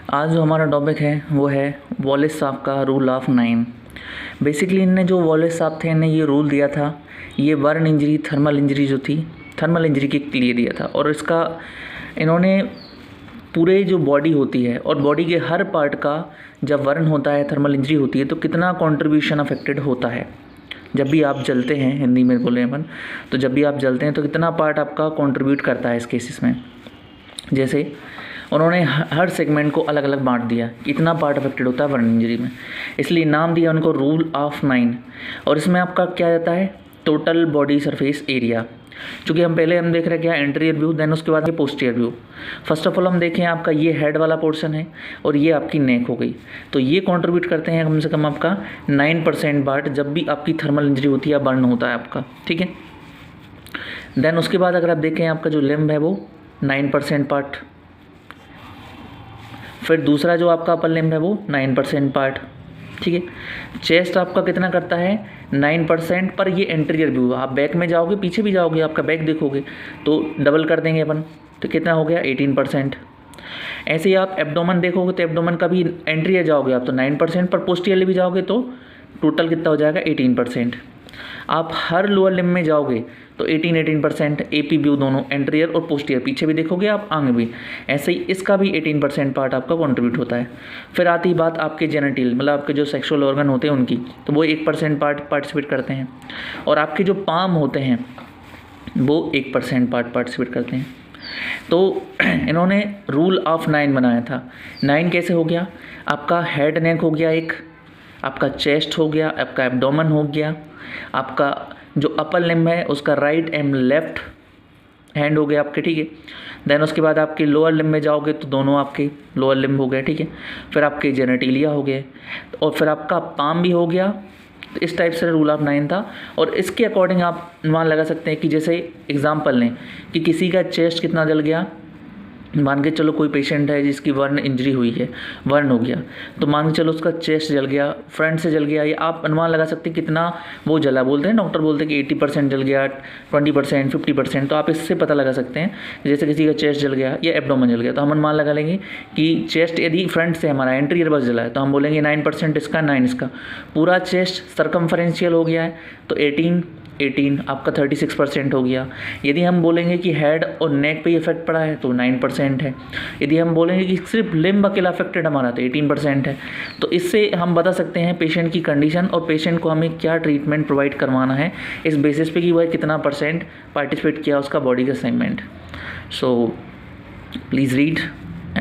आज जो हमारा टॉपिक है वो है वॉलेस साहब का रूल ऑफ 9। बेसिकली इनने जो वॉलेस साहब थे इन्हें ये रूल दिया था, ये बर्न इंजरी थर्मल इंजरी जो थी थर्मल इंजरी के लिए दिया था। और इसका इन्होंने पूरे जो बॉडी होती है और बॉडी के हर पार्ट का जब बर्न होता है, थर्मल इंजरी होती है, तो कितना कंट्रीब्यूशन अफेक्टेड होता है। जब भी आप जलते हैं, हिंदी में बोले अपन, तो जब भी आप जलते हैं तो कितना पार्ट आपका कंट्रीब्यूट करता है इस केसेस में। जैसे उन्होंने हर सेगमेंट को अलग अलग बांट दिया, इतना पार्ट अफेक्टेड होता है बर्न इंजरी में, इसलिए नाम दिया उनको रूल ऑफ 9। और इसमें आपका क्या रहता है, टोटल बॉडी सरफेस एरिया। चूँकि हम देख रहे हैं क्या, एंटीरियर व्यू, देन उसके बाद posterior view. First of all हम देखें आपका ये हेड वाला पोर्शन है और ये आपकी नेक हो गई, तो ये कंट्रीब्यूट करते हैं कम से कम आपका 9% पार्ट जब भी आपकी थर्मल इंजरी होती है, बर्न होता है आपका, ठीक है। देन उसके बाद अगर आप देखें आपका जो लिम्ब है वो 9% पार्ट, फिर दूसरा जो आपका अपर लिम्ब है वो 9% पार्ट, ठीक है। चेस्ट आपका कितना करता है 9%, पर ये एंटीरियर व्यू, आप बैक में जाओगे, पीछे भी जाओगे, आपका बैक देखोगे तो डबल कर देंगे अपन, तो कितना हो गया 18%। ऐसे ही आप एब्डोमेन देखोगे तो एब्डोमेन का भी एंटीरियर जाओगे आप तो 9%, पर पोस्टीरियर भी जाओगे तो टोटल कितना हो जाएगा 18%। आप हर लोअर लिम्ब में जाओगे तो 18% एपी व्यू, दोनों एंटीरियर और पोस्टीरियर, पीछे भी देखोगे आप, आगे भी। ऐसे ही इसका भी 18% पार्ट आपका कंट्रीब्यूट होता है। फिर आती बात आपके जेनिटल, मतलब आपके जो सेक्सुअल ऑर्गन होते हैं उनकी, तो वो 1% पार्ट पार्टिसिपेट करते हैं। और आपके जो पाम होते हैं वो 1% पार्ट पार्टिसिपेट करते हैं। तो इन्होंने रूल ऑफ 9 बनाया था। 9 कैसे हो गया, आपका हेड नेक हो गया, एक आपका चेस्ट हो गया, आपका एब्डोमेन हो गया, आपका जो अपर लिम्ब है उसका राइट एंड लेफ्ट हैंड हो गया आपके, ठीक है। देन उसके बाद आपके लोअर लिम्ब में जाओगे तो दोनों आपके लोअर लिम्ब हो गए, ठीक है। फिर आपके जेनेटिलिया हो गए और फिर आपका पाम भी हो गया। तो इस टाइप से रूल ऑफ 9 था। और इसके अकॉर्डिंग आप अनुमान लगा सकते हैं कि जैसे एग्जांपल लें कि किसी का चेस्ट कितना जल गया, मान के चलो कोई पेशेंट है जिसकी बर्न इंजरी हुई है, बर्न हो गया, तो मान के चलो उसका चेस्ट जल गया, फ्रंट से जल गया, ये आप अनुमान लगा सकते हैं कितना वो जला। बोलते हैं डॉक्टर बोलते हैं कि 80% जल गया, 20%, 50%, तो आप इससे पता लगा सकते हैं। जैसे किसी का चेस्ट जल गया या एब्डोमेन जल गया, तो हम अनुमान लगा लेंगे कि चेस्ट यदि फ्रंट से हमारा एंटीरियर बस जला है तो हम बोलेंगे 9% इसका, 9 इसका। पूरा चेस्ट सर्कमफरेंशियल हो गया है तो 18 आपका 36% हो गया। यदि हम बोलेंगे कि हेड और नेक पे इफेक्ट पड़ा है तो 9% है। यदि हम बोलेंगे कि सिर्फ लिम्ब अकेला अफेक्टेड हमारा तो 18% है। तो इससे हम बता सकते हैं पेशेंट की कंडीशन और पेशेंट को हमें क्या ट्रीटमेंट प्रोवाइड करवाना है, इस बेसिस पे कि वह कितना % पार्टिसिपेट किया उसका बॉडी का सेगमेंट। So please read